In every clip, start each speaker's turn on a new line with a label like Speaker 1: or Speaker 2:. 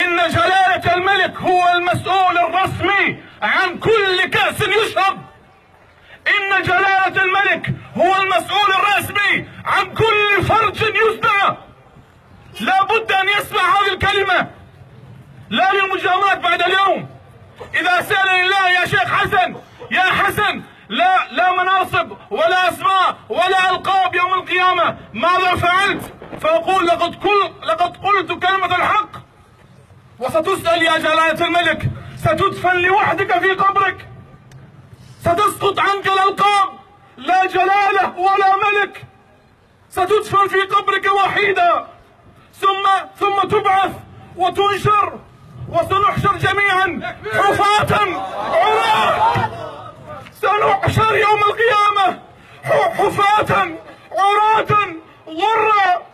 Speaker 1: إن جلالة الملك هو المسؤول الرسمي عن كل كأس يشرب. إن جلالة الملك هو المسؤول الرسمي عن كل فرج يزدى. لا بد أن يسمع هذه الكلمة، لا للمجاملات بعد اليوم. إذا سألني الله يا شيخ حسن، يا حسن، لا مناصب ولا أسماء ولا ألقاب يوم القيامة، ماذا فعلت؟ فأقول لقد قلت كلمة الحق. وستسأل يا جلالة الملك، ستدفن لوحدك في قبرك، ستسقط عنك الألقاب، لا جلالة ولا ملك، ستدفن في قبرك وحيدا، ثم تبعث وتنشر، وسنحشر جميعا حفاة عراة. سنحشر يوم القيامة حفاة عراة غرا.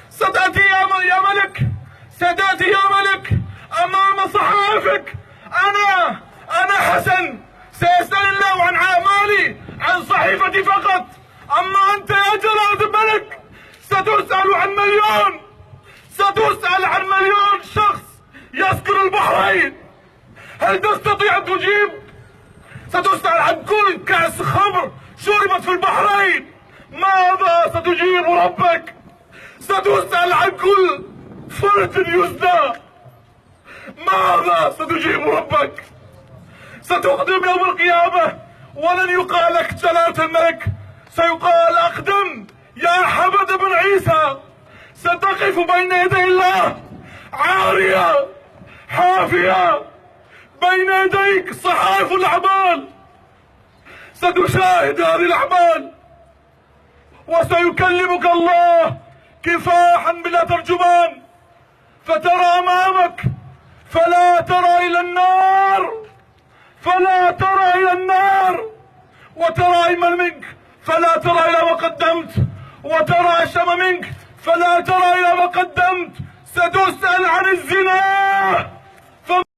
Speaker 1: ستأتي يا ملك، ستأتي يا ملك أمام صحائفك. أنا حسن، سيسأل الله عن أعمالي، عن صحيفتي فقط. أما أنت يا جلالة الملك ستسأل عن مليون، ستسأل عن مليون شخص يسكن البحرين. هل تستطيع أن تجيب؟ ستسأل عن كل كأس خمر شربت في البحرين، ماذا ستجيب ربك؟ ستسأل عن كل فرد يزدى، ماذا ستجيب ربك؟ ستقدم يوم القيامة ولن يقال لك جلالة الملك، سيقال أقدم يا حمد بن عيسى. ستقف بين يدي الله عارية حافية، بين يديك صحائف الأعمال، ستشاهد هذه الأعمال وسيكلمك الله كفاحا بلا ترجمان، فترى أمامك فلا ترى إلى النار، فلا ترى إلى النار، وترى أيمن منك فلا ترى إلى ما قدمت، وترى أشم منك فلا ترى إلى ما قدمت. ستسأل عن الزنا